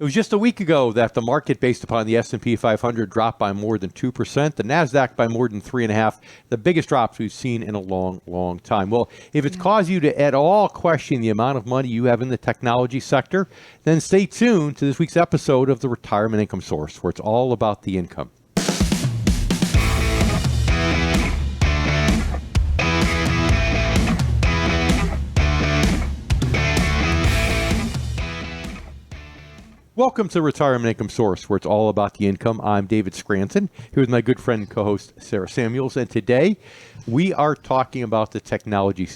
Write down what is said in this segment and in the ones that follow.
It was just a week ago that the market, based upon the S&P 500, dropped by more than 2%, the NASDAQ by more than 3.5%, the biggest drops we've seen in a long, long time. Well, if it's caused you to at all question the amount of money you have in the technology sector, then stay tuned to this week's episode of the Retirement Income Source, where it's all about the income. Welcome to Retirement Income Source, where it's all about the income. I'm David Scranton, here with my good friend and co-host Sarah Samuels, and today we are talking about the technology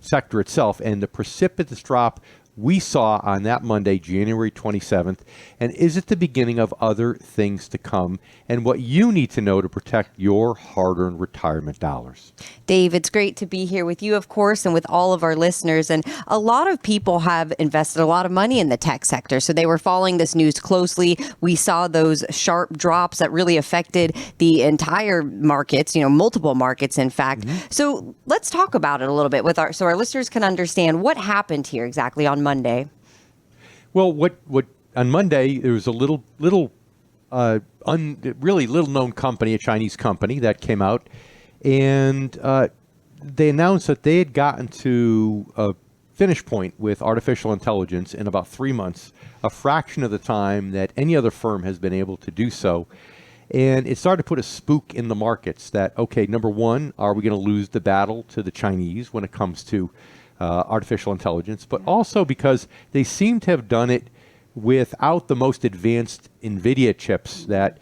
sector itself and the precipitous drop we saw on that Monday, January 27th, and is it the beginning of other things to come, and what you need to know to protect your hard-earned retirement dollars. Dave, it's great to be here with you, of course, and with all of our listeners. And a lot of people have invested a lot of money in the tech sector, so they were following this news closely. We saw those sharp drops that really affected the entire markets, multiple markets, in fact. So let's talk about it a little bit so our listeners can understand what happened here exactly on Monday. Well, what on Monday, there was a really little known company, a Chinese company that came out, and they announced that they had gotten to a finish point with artificial intelligence in about 3 months, a fraction of the time that any other firm has been able to do so. And it started to put a spook in the markets that, okay, number one, are we going to lose the battle to the Chinese when it comes to artificial intelligence? But also because they seem to have done it without the most advanced NVIDIA chips that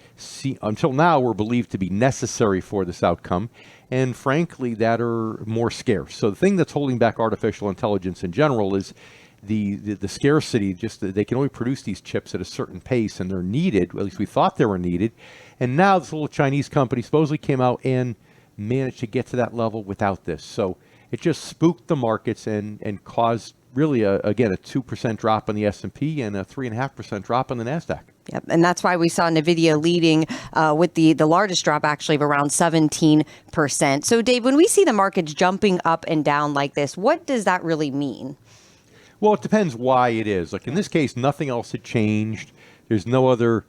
until now were believed to be necessary for this outcome, and frankly, that are more scarce. So the thing that's holding back artificial intelligence in general is the scarcity, just that they can only produce these chips at a certain pace, and they're needed, at least we thought they were needed, and now this little Chinese company supposedly came out and managed to get to that level without this. So it just spooked the markets and caused really, again, a 2% drop on the S&P and a 3.5% drop on the NASDAQ. Yep, and that's why we saw NVIDIA leading with the largest drop, actually, of around 17%. So, Dave, when we see the markets jumping up and down like this, what does that really mean? Well, it depends why it is. Like in this case, nothing else had changed. There's no other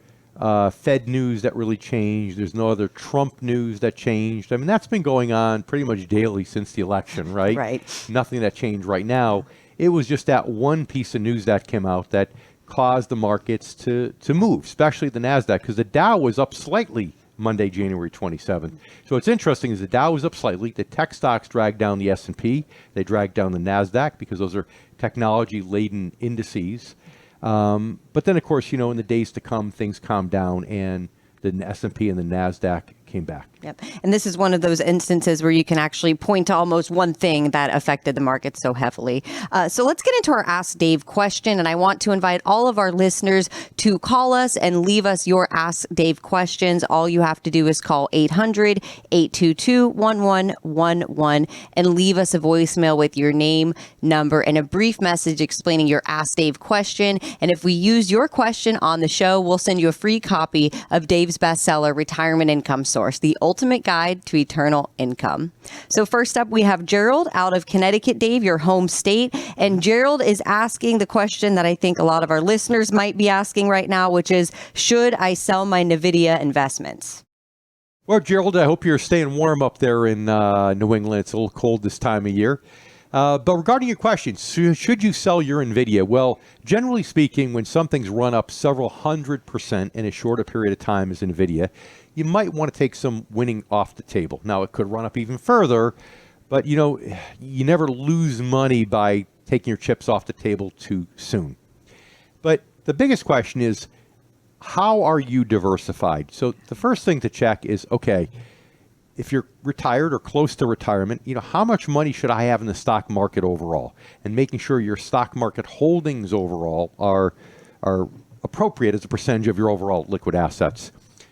Fed news that really changed. There's no other Trump news that changed. I mean, that's been going on pretty much daily since the election, right? Right. Nothing that changed right now. It was just that one piece of news that came out that caused the markets to move, especially the NASDAQ, because the Dow was up slightly Monday, January 27th. So what's interesting is the Dow was up slightly. The tech stocks dragged down the S&P. They dragged down the NASDAQ because those are technology-laden indices. But then, of course, in the days to come, things calmed down, and the S&P and the NASDAQ came back. Yep. And this is one of those instances where you can actually point to almost one thing that affected the market so heavily. So let's get into our Ask Dave question. And I want to invite all of our listeners to call us and leave us your Ask Dave questions. All you have to do is call 800-822-1111 and leave us a voicemail with your name, number, and a brief message explaining your Ask Dave question. And if we use your question on the show, we'll send you a free copy of Dave's bestseller, Retirement Income Source, the ultimate guide to eternal income. So first up, we have Gerald out of Connecticut, Dave, your home state. And Gerald is asking the question that I think a lot of our listeners might be asking right now, which is, should I sell my NVIDIA investments? Well, Gerald, I hope you're staying warm up there in New England. It's a little cold this time of year. But regarding your question, should you sell your NVIDIA? Well, generally speaking, when something's run up several 100% in a shorter period of time as NVIDIA, you might want to take some winning off the table. Now, it could run up even further, but you never lose money by taking your chips off the table too soon. But the biggest question is, how are you diversified? So the first thing to check is, okay, if you're retired or close to retirement, how much money should I have in the stock market overall? And making sure your stock market holdings overall are appropriate as a percentage of your overall liquid assets.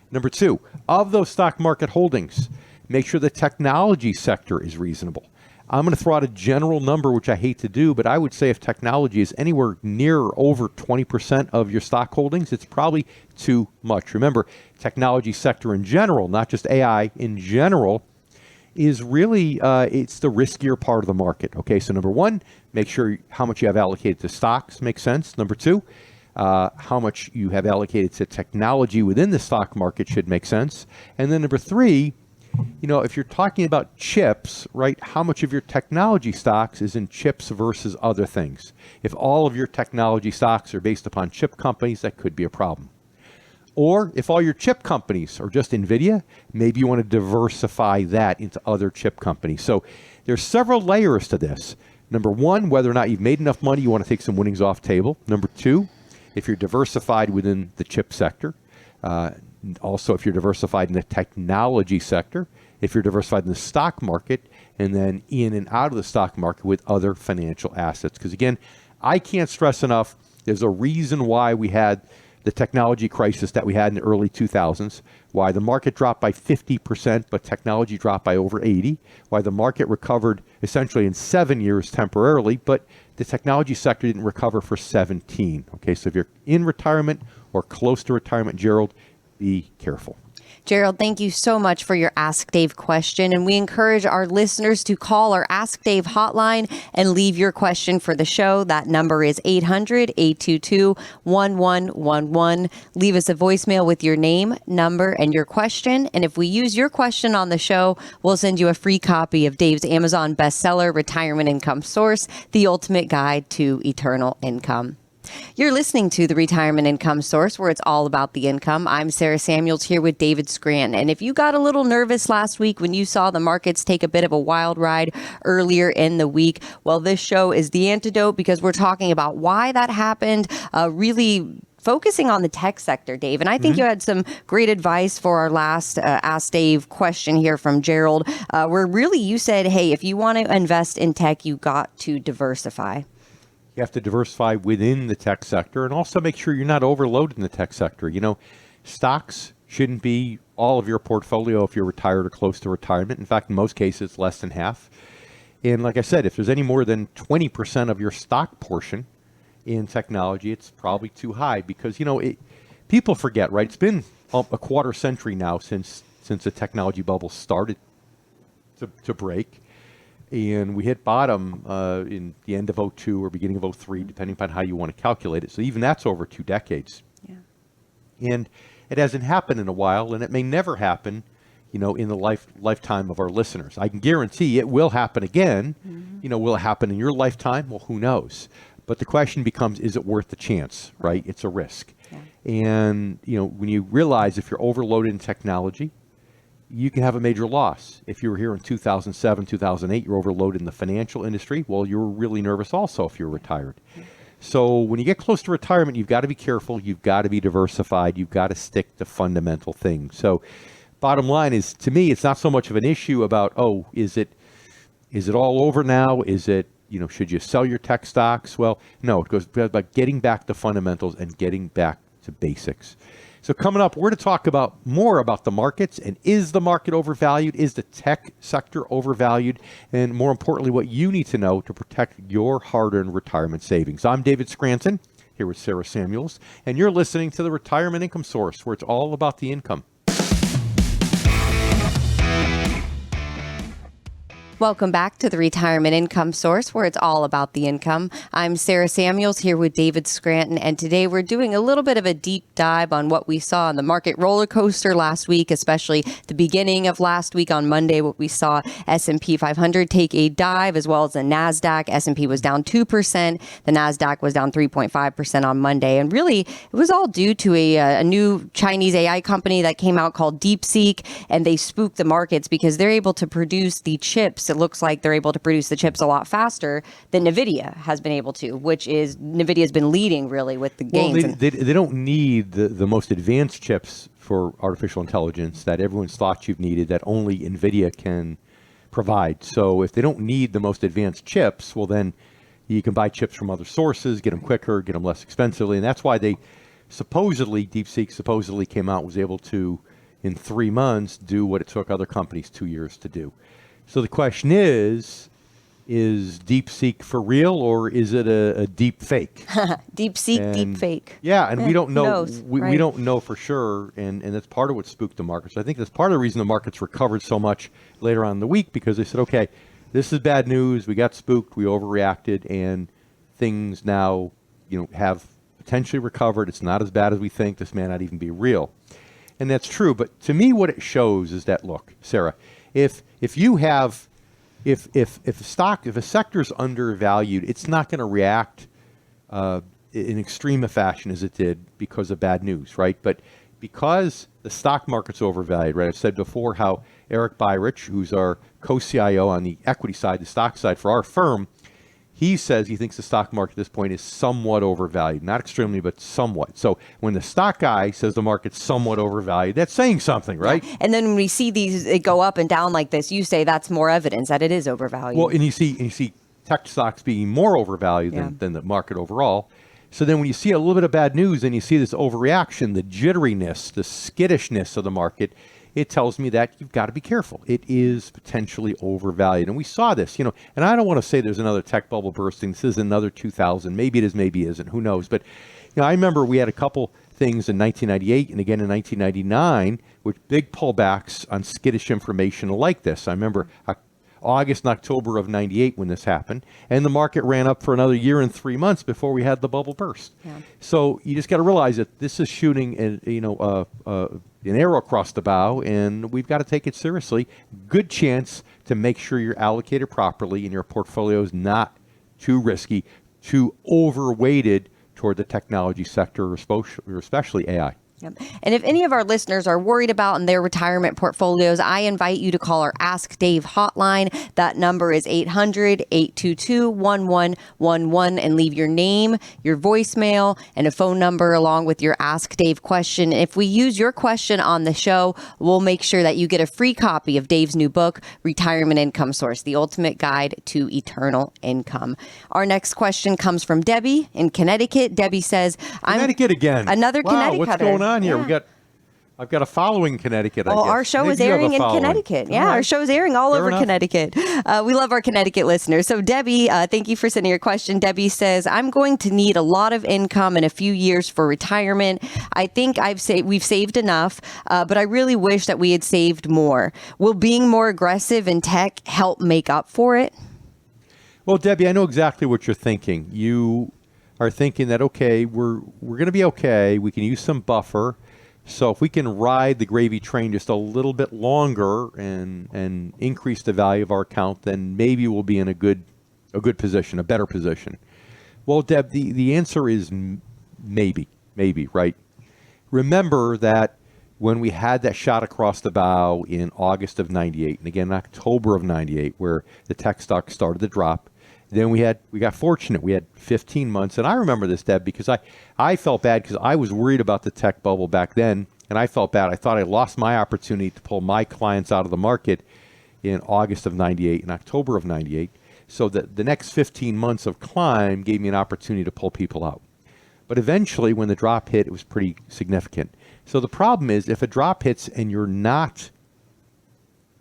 Number two, of those stock market holdings, make sure the technology sector is reasonable. I'm going to throw out a general number, which I hate to do, but I would say if technology is anywhere near or over 20% of your stock holdings, it's probably too much. Remember, technology sector in general, not just AI, in general, is really, it's the riskier part of the market. Okay, so number one, make sure how much you have allocated to stocks makes sense. Number two, How much you have allocated to technology within the stock market should make sense. And then number three, if you're talking about chips, right, how much of your technology stocks is in chips versus other things? If all of your technology stocks are based upon chip companies, that could be a problem. Or if all your chip companies are just NVIDIA, maybe you want to diversify that into other chip companies. So there's several layers to this. Number one, whether or not you've made enough money, you want to take some winnings off table. Number two, if you're diversified within the chip sector. Also, if you're diversified in the technology sector, if you're diversified in the stock market, and then in and out of the stock market with other financial assets. Because again, I can't stress enough, there's a reason why we had the technology crisis that we had in the early 2000s, why the market dropped by 50%, but technology dropped by over 80, why the market recovered essentially in 7 years temporarily, but the technology sector didn't recover for 17. Okay, so if you're in retirement or close to retirement, Gerald, be careful. Gerald, thank you so much for your Ask Dave question. And we encourage our listeners to call our Ask Dave hotline and leave your question for the show. That number is 800-822-1111. Leave us a voicemail with your name, number, and your question. And if we use your question on the show, we'll send you a free copy of Dave's Amazon bestseller, Retirement Income Source, The Ultimate Guide to Eternal Income. You're listening to the Retirement Income Source, where it's all about the income. I'm Sarah Samuels here with David Scranton. And if you got a little nervous last week when you saw the markets take a bit of a wild ride earlier in the week, well, this show is the antidote, because we're talking about why that happened, really focusing on the tech sector, Dave. And I think you had some great advice for our last Ask Dave question here from Gerald, where really you said, hey, if you want to invest in tech, you got to diversify. You have to diversify within the tech sector and also make sure you're not overloaded in the tech sector. Stocks shouldn't be all of your portfolio if you're retired or close to retirement. In fact, in most cases, less than half. And like I said, if there's any more than 20% of your stock portion in technology, it's probably too high because, people forget, right? It's been a quarter century now since the technology bubble started to break. And we hit bottom in the end of 2002 or beginning of 2003, depending upon how you want to calculate it. So even that's over 2 decades. Yeah. And it hasn't happened in a while, and it may never happen, in the lifetime of our listeners. I can guarantee it will happen again. Will it happen in your lifetime? Well, who knows? But the question becomes, is it worth the chance, right? It's a risk. Yeah. And, when you realize if you're overloaded in technology, you can have a major loss. If you were here in 2007, 2008, you're overloaded in the financial industry. Well, you're really nervous also if you're retired. So when you get close to retirement, you've got to be careful. You've got to be diversified. You've got to stick to fundamental things. So bottom line is, to me, it's not so much of an issue about, is it all over now? Is it, should you sell your tech stocks? Well, no, it goes about getting back to fundamentals and getting back to basics. So coming up, we're going to talk more about the markets, and is the market overvalued? Is the tech sector overvalued? And more importantly, what you need to know to protect your hard-earned retirement savings. I'm David Scranton, here with Sarah Samuels, and you're listening to the Retirement Income Source, where it's all about the income. Welcome back to the Retirement Income Source, where it's all about the income. I'm Sarah Samuels here with David Scranton, and today we're doing a little bit of a deep dive on what we saw in the market roller coaster last week, especially the beginning of last week on Monday, what we saw S&P 500 take a dive, as well as the NASDAQ. S&P was down 2%. The NASDAQ was down 3.5% on Monday. And really, it was all due to a new Chinese AI company that came out called DeepSeek, and they spooked the markets because they're able to produce the chips. It looks like they're able to produce the chips a lot faster than NVIDIA has been able to, which is NVIDIA's been leading really with the gains. Well, they don't need the most advanced chips for artificial intelligence that everyone's thought you've needed, that only NVIDIA can provide. So if they don't need the most advanced chips, well, then you can buy chips from other sources, get them quicker, get them less expensively. And that's why DeepSeek supposedly came out, was able to, in 3 months, do what it took other companies 2 years to do. So the question is DeepSeek for real, or is it a deep fake? DeepSeek, deep fake. Yeah, and we don't know. We don't know for sure, and that's part of what spooked the markets. I think that's part of the reason the markets recovered so much later on in the week, because they said, okay, this is bad news. We got spooked. We overreacted, and things now, have potentially recovered. It's not as bad as we think. This may not even be real. And that's true. But to me, what it shows is that, look, Sarah, if a sector is undervalued, it's not going to react in extreme a fashion as it did because of bad news, right? But because the stock market's overvalued, right? I've said before how Eric Byrich, who's our co-CIO on the equity side, the stock side for our firm, he says he thinks the stock market at this point is somewhat overvalued. Not extremely, but somewhat. So when the stock guy says the market's somewhat overvalued, that's saying something, right? Yeah. And then when we see these it go up and down like this, you say that's more evidence that it is overvalued. Well, and you see tech stocks being more overvalued than the market overall. So then when you see a little bit of bad news and you see this overreaction, the jitteriness, the skittishness of the market, it tells me that you've got to be careful. It is potentially overvalued. And we saw this, and I don't want to say there's another tech bubble bursting. This is another 2000. Maybe it is, maybe it isn't. Who knows? But I remember we had a couple things in 1998 and again in 1999 with big pullbacks on skittish information like this. I remember August and October of 98 when this happened, and the market ran up for another year and 3 months before we had the bubble burst. Yeah. So you just got to realize that this is shooting an arrow across the bow, and we've got to take it seriously. Good chance to make sure you're allocated properly and your portfolio is not too risky, too overweighted toward the technology sector, or especially AI. Yep. And if any of our listeners are worried about in their retirement portfolios, I invite you to call our Ask Dave hotline. That number is 800-822-1111 and leave your name, your voicemail, and a phone number along with your Ask Dave question. If we use your question on the show, we'll make sure that you get a free copy of Dave's new book, Retirement Income Source, The Ultimate Guide to Eternal Income. Our next question comes from Debbie in Connecticut. Debbie says, Connecticut again. Another Connecticut. What's going on here? Yeah. I've got a following in Connecticut. Well, our show is airing in Connecticut. Yeah, our show is airing all over Connecticut. We love our Connecticut listeners. So Debbie, thank you for sending your question. Debbie says, I'm going to need a lot of income in a few years for retirement. I think we've saved enough, but I really wish that we had saved more. Will being more aggressive in tech help make up for it? Well, Debbie, I know exactly what you're thinking. You are thinking that, okay, we're going to be okay. We can use some buffer. So if we can ride the gravy train just a little bit longer and increase the value of our account, then maybe we'll be in a good position, a better position. Well, Deb, the answer is maybe, right? Remember that when we had that shot across the bow in August of 98, and again in October of 98, where the tech stock started to drop, then we got fortunate. We had 15 months. And I remember this, Deb, because I felt bad because I was worried about the tech bubble back then. And I felt bad. I thought I lost my opportunity to pull my clients out of the market in August of 98 and October of 98. So the next 15 months of climb gave me an opportunity to pull people out. But eventually, when the drop hit, it was pretty significant. So the problem is, if a drop hits and you're not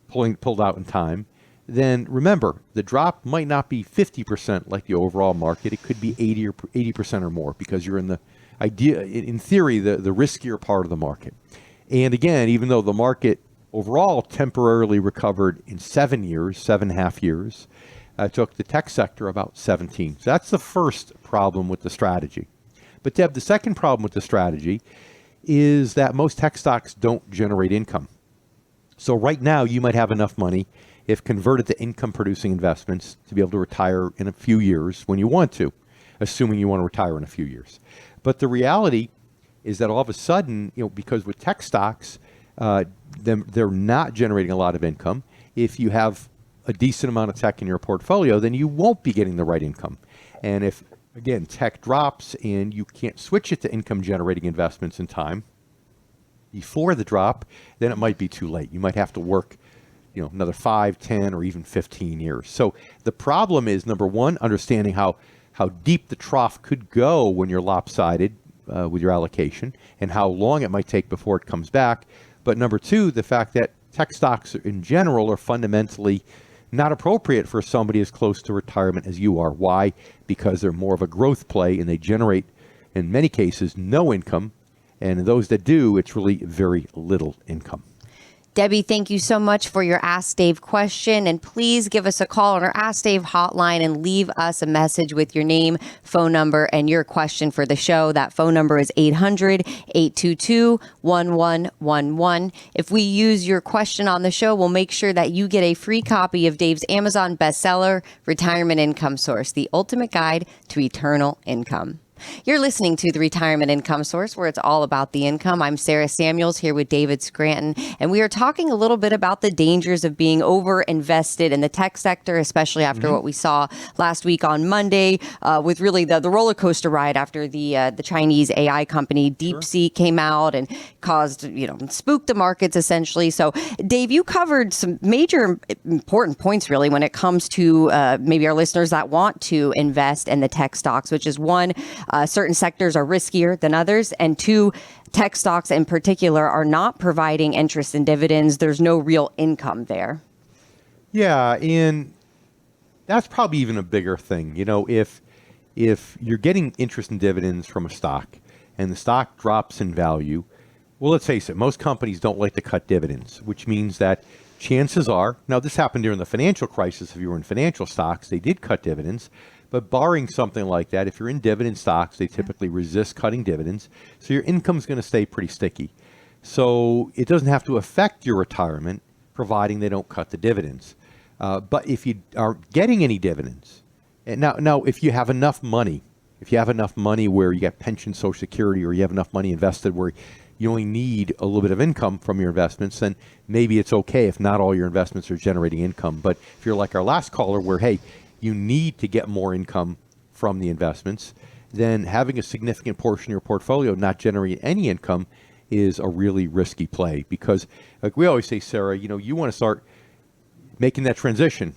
pulled out in time, then remember, the drop might not be 50% like the overall market. It could be 80% or more because you're in the idea, in theory, the riskier part of the market. And again, even though the market overall temporarily recovered in 7.5 years, it took the tech sector about 17. So that's the first problem with the strategy. But Deb, the second problem with the strategy is that most tech stocks don't generate income. So right now, you might have enough money, if converted to income-producing investments, to be able to retire in a few years when you want to, assuming you want to retire in a few years. But the reality is that all of a sudden, because with tech stocks, they're not generating a lot of income. If you have a decent amount of tech in your portfolio, then you won't be getting the right income. And if, again, tech drops and you can't switch it to income-generating investments in time before the drop, then it might be too late. You might have to work another 5, 10, or even 15 years. So the problem is, number one, understanding how deep the trough could go when you're lopsided with your allocation and how long it might take before it comes back. But number two, the fact that tech stocks in general are fundamentally not appropriate for somebody as close to retirement as you are. Why? Because they're more of a growth play and they generate, in many cases, no income. And those that do, it's really very little income. Debbie, thank you so much for your Ask Dave question. And please give us a call on our Ask Dave hotline and leave us a message with your name, phone number, and your question for the show. That phone number is 800-822-1111. If we use your question on the show, we'll make sure that you get a free copy of Dave's Amazon bestseller, Retirement Income Source, the ultimate guide to eternal income. You're listening to the Retirement Income Source, where it's all about the income. I'm Sarah Samuels here with David Scranton, and we are talking a little bit about the dangers of being over-invested in the tech sector, especially after what we saw last week on Monday with really the roller coaster ride after the Chinese AI company DeepSeek came out and caused, spooked the markets essentially. So, Dave, you covered some major important points really when it comes to maybe our listeners that want to invest in the tech stocks, which is one, certain sectors are riskier than others, and two, tech stocks in particular are not providing interest and dividends. There's no real income there. Yeah, and that's probably even a bigger thing. If you're getting interest and dividends from a stock and the stock drops in value, well, let's face it, most companies don't like to cut dividends, which means that chances are, now this happened during the financial crisis, if you were in financial stocks, they did cut dividends. But barring something like that, if you're in dividend stocks, they typically resist cutting dividends. So your income's going to stay pretty sticky. So it doesn't have to affect your retirement, providing they don't cut the dividends. But if you aren't getting any dividends, and now if you have enough money, where you get pension, Social Security, or you have enough money invested where you only need a little bit of income from your investments, then maybe it's okay if not all your investments are generating income. But if you're like our last caller where, hey, you need to get more income from the investments, then having a significant portion of your portfolio not generate any income is a really risky play. Because like we always say, Sarah, you want to start making that transition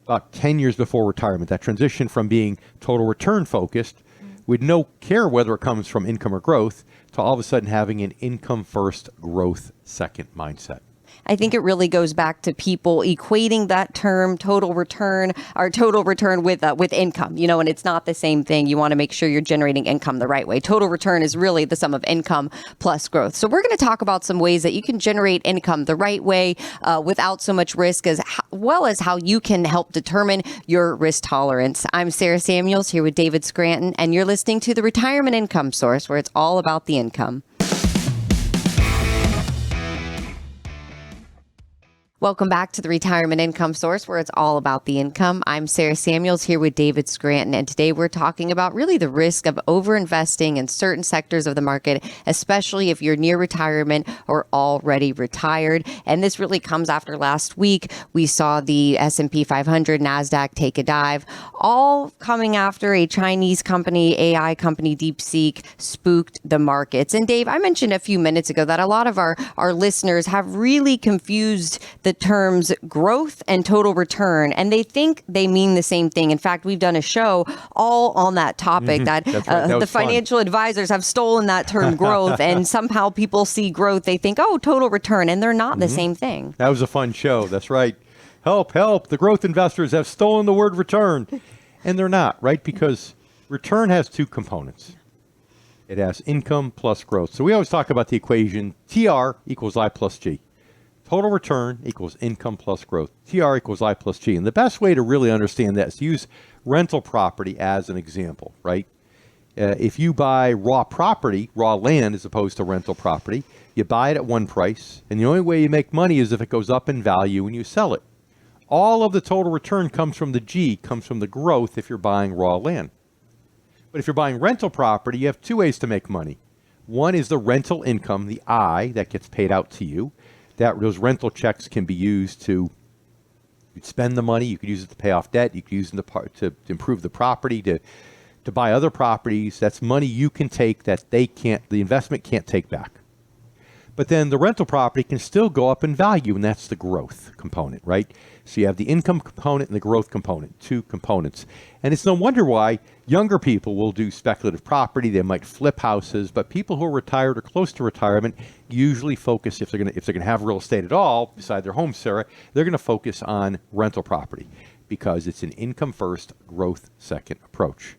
about 10 years before retirement, that transition from being total return focused with no care whether it comes from income or growth to all of a sudden having an income first, growth second mindset. I think it really goes back to people equating that term total return with income, and it's not the same thing. You want to make sure you're generating income the right way. Total return is really the sum of income plus growth. So we're going to talk about some ways that you can generate income the right way without so much risk, as well as how you can help determine your risk tolerance. I'm Sarah Samuels here with David Scranton, and you're listening to the Retirement Income Source, where it's all about the income. Welcome back to the Retirement Income Source, where it's all about the income. I'm Sarah Samuels here with David Scranton, and today we're talking about really the risk of overinvesting in certain sectors of the market, especially if you're near retirement or already retired. And this really comes after last week. We saw the S&P 500, NASDAQ take a dive, all coming after a Chinese company, AI company, DeepSeek, spooked the markets. And Dave, I mentioned a few minutes ago that a lot of our listeners have really confused the terms growth and total return, and they think they mean the same thing. In fact, we've done a show all on that topic. That the financial advisors have stolen that term growth, and somehow people see growth, they think, oh, total return, and they're not the same thing. That was a fun show. That's right. Help, help. The growth investors have stolen the word return. And they're not, right? Because return has two components. It has income plus growth. So we always talk about the equation TR equals I plus G. Total return equals income plus growth. TR equals I plus G. And the best way to really understand that is to use rental property as an example, right? If you buy raw property, raw land as opposed to rental property, you buy it at one price, and the only way you make money is if it goes up in value when you sell it. All of the total return comes from the G, comes from the growth if you're buying raw land. But if you're buying rental property, you have two ways to make money. One is the rental income, the I, that gets paid out to you. Those rental checks can be used to spend the money. You could use it to pay off debt. You could use it to improve the property, to buy other properties. That's money you can take that the investment can't take back. But then the rental property can still go up in value, and that's the growth component, right? So you have the income component and the growth component, two components. And it's no wonder why younger people will do speculative property. They might flip houses, but people who are retired or close to retirement usually focus, if they're going to have real estate at all, beside their home, Sarah, they're going to focus on rental property because it's an income first, growth second approach.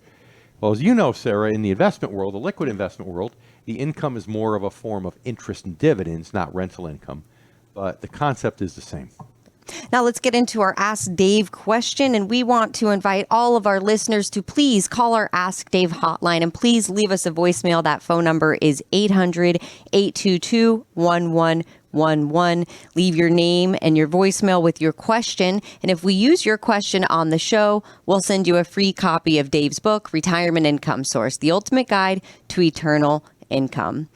Well, as you know, Sarah, in the investment world, the liquid investment world, the income is more of a form of interest and dividends, not rental income. but the concept is the same. Now let's get into our Ask Dave question, and we want to invite all of our listeners to please call our Ask Dave hotline, and please leave us a voicemail. That phone number is 800-822-1111. Leave your name and your voicemail with your question, and if we use your question on the show, we'll send you a free copy of Dave's book, Retirement Income Source, The Ultimate Guide to Eternal Income.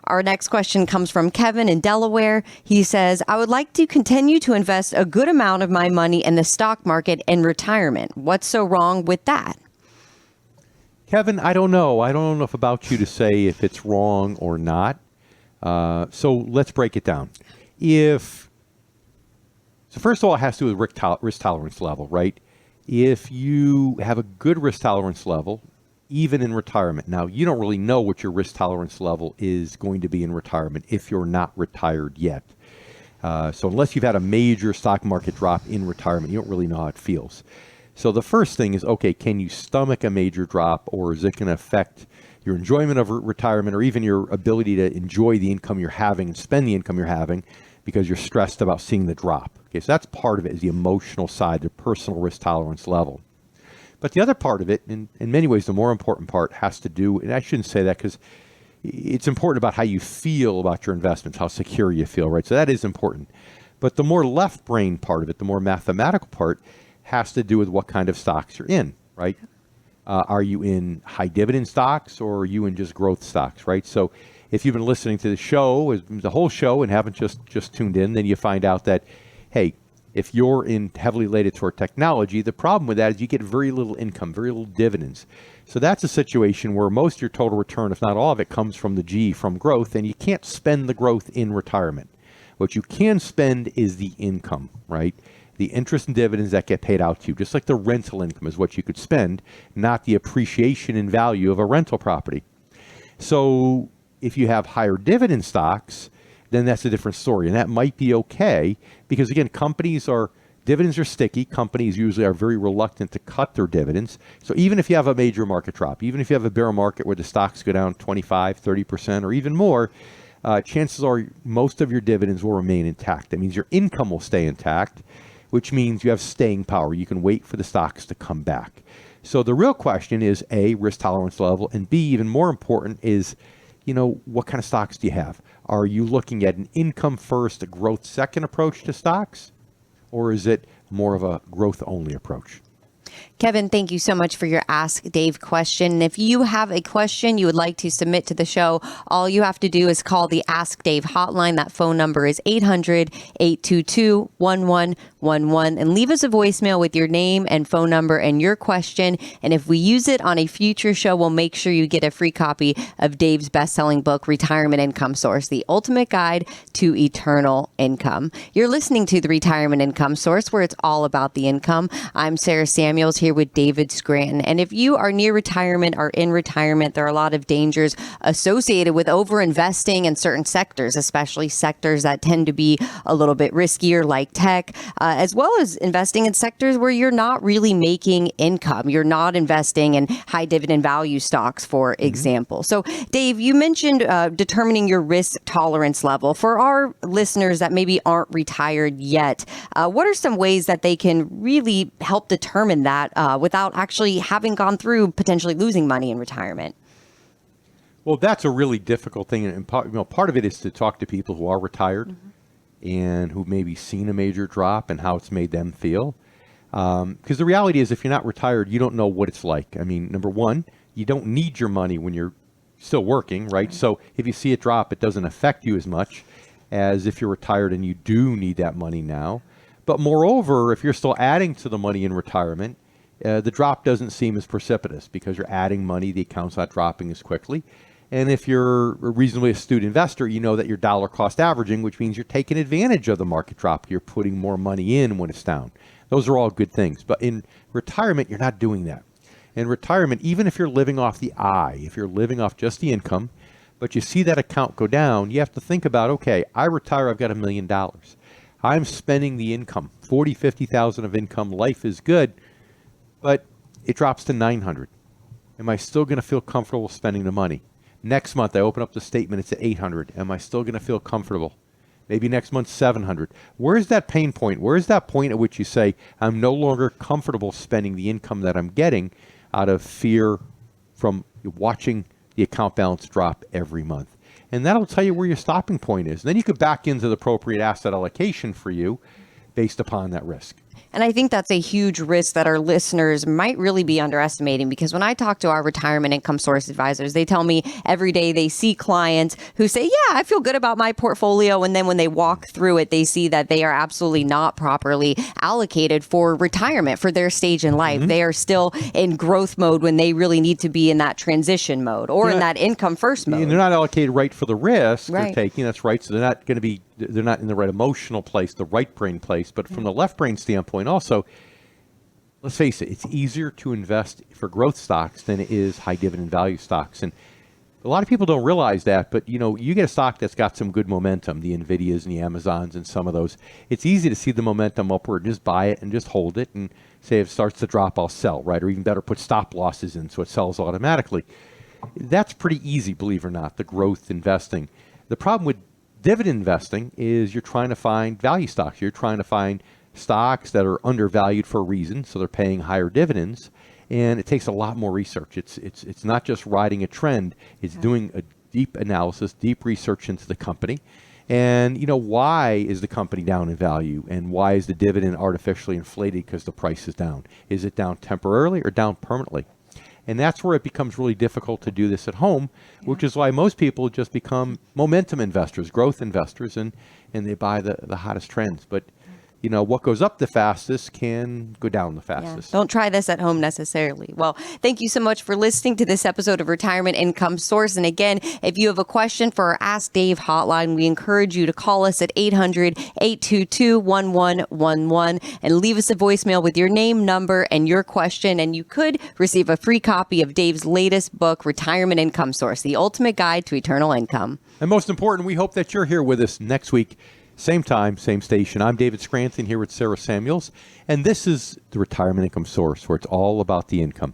Our next question comes from Kevin in Delaware. He says, I would like to continue to invest a good amount of my money in the stock market in retirement. What's so wrong with that? Kevin, I don't know. I don't know enough about you to say if it's wrong or not. So let's break it down. So first of all, it has to do with risk tolerance level, right? If you have a good risk tolerance level, even in retirement. Now, you don't really know what your risk tolerance level is going to be in retirement if you're not retired yet. So unless you've had a major stock market drop in retirement, you don't really know how it feels. So the first thing is, okay, can you stomach a major drop, or is it going to affect your enjoyment of retirement, or even your ability to enjoy the income you're having and spend the income you're having because you're stressed about seeing the drop? Okay, so that's part of it, is the emotional side, the personal risk tolerance level. But the other part of it, in many ways, the more important part, has to do, and I shouldn't say that because it's important about how you feel about your investments, how secure you feel, right? So that is important. But the more left brain part of it, the more mathematical part, has to do with what kind of stocks you're in, right? Are you in high dividend stocks, or are you in just growth stocks, right? So if you've been listening to the show, the whole show, and haven't just tuned in, then you find out that, hey, if you're in heavily related toward technology, the problem with that is you get very little income, very little dividends. So that's a situation where most of your total return, if not all of it, comes from the G, from growth, and you can't spend the growth in retirement. What you can spend is the income, right? The interest and dividends that get paid out to you, just like the rental income is what you could spend, not the appreciation in value of a rental property. So if you have higher dividend stocks, then that's a different story. And that might be okay because, again, dividends are sticky. Companies usually are very reluctant to cut their dividends. So even if you have a major market drop, even if you have a bear market where the stocks go down 25, 30%, or even more, chances are most of your dividends will remain intact. That means your income will stay intact, which means you have staying power. You can wait for the stocks to come back. So the real question is, A, risk tolerance level, and B, even more important, is, what kind of stocks do you have? Are you looking at an income first, a growth second approach to stocks? Or is it more of a growth only approach? Kevin, thank you so much for your Ask Dave question. And if you have a question you would like to submit to the show, all you have to do is call the Ask Dave hotline. That phone number is 800-822-1111, and leave us a voicemail with your name and phone number and your question. And if we use it on a future show, we'll make sure you get a free copy of Dave's best-selling book, Retirement Income Source, The Ultimate Guide to Eternal Income. You're listening to the Retirement Income Source, where it's all about the income. I'm Sarah Samuels, here with David Scranton. And if you are near retirement or in retirement, there are a lot of dangers associated with overinvesting in certain sectors, especially sectors that tend to be a little bit riskier, like tech, as well as investing in sectors where you're not really making income. You're not investing in high dividend value stocks, for example. So, Dave, you mentioned determining your risk tolerance level. For our listeners that maybe aren't retired yet, what are some ways that they can really help determine that without actually having gone through potentially losing money in retirement? Well, that's a really difficult thing. And part of it is to talk to people who are retired and who maybe seen a major drop and how it's made them feel. Because the reality is, if you're not retired, you don't know what it's like. I mean, number one, you don't need your money when you're still working, right? So if you see it drop, it doesn't affect you as much as if you're retired and you do need that money now. But moreover, if you're still adding to the money in retirement, the drop doesn't seem as precipitous because you're adding money, the account's not dropping as quickly. And if you're a reasonably astute investor, you know that you're dollar cost averaging, which means you're taking advantage of the market drop. You're putting more money in when it's down. Those are all good things. But in retirement, you're not doing that. In retirement, even if you're living off the I, if you're living off just the income, but you see that account go down, you have to think about, okay, I retire, I've got $1 million. I'm spending the income, 40, 50,000 of income. Life is good, but it drops to 900. Am I still going to feel comfortable spending the money? Next month, I open up the statement, it's at 800. Am I still going to feel comfortable? Maybe next month, 700. Where's that pain point? Where's that point at which you say, I'm no longer comfortable spending the income that I'm getting out of fear from watching the account balance drop every month? And that'll tell you where your stopping point is. And then you could back into the appropriate asset allocation for you based upon that risk. And I think that's a huge risk that our listeners might really be underestimating, because when I talk to our retirement income source advisors, they tell me every day they see clients who say, yeah, I feel good about my portfolio. And then when they walk through it, they see that they are absolutely not properly allocated for retirement for their stage in life. They are still in growth mode when they really need to be in that transition mode or in that income first mode. And they're not allocated right for the risk Right. they're taking. That's right. So they're not in the right emotional place, the right brain place. But from the left brain standpoint also, let's face it, it's easier to invest for growth stocks than it is high dividend value stocks. And a lot of people don't realize that, but you get a stock that's got some good momentum, the Nvidias and the Amazons and some of those. It's easy to see the momentum upward, just buy it and just hold it and say if it starts to drop, I'll sell, right? Or even better, put stop losses in so it sells automatically. That's pretty easy, believe it or not, the growth investing. The problem with dividend investing is you're trying to find value stocks. You're trying to find stocks that are undervalued for a reason, so they're paying higher dividends, and it takes a lot more research. It's not just riding a trend. It's doing a deep analysis, deep research into the company, and why is the company down in value, and why is the dividend artificially inflated because the price is down? Is it down temporarily or down permanently? And that's where it becomes really difficult to do this at home, which is why most people just become momentum investors, growth investors, and they buy the hottest trends. But what goes up the fastest can go down the fastest. Don't try this at home necessarily. Well, thank you so much for listening to this episode of Retirement Income Source. And again, if you have a question for our Ask Dave hotline, we encourage you to call us at 800-822-1111 and leave us a voicemail with your name, number, and your question. And you could receive a free copy of Dave's latest book, Retirement Income Source, The Ultimate Guide to Eternal Income. And most important, we hope that you're here with us next week. Same time, same station. I'm David Scranton here with Sarah Samuels, and this is the Retirement Income Source, where it's all about the income.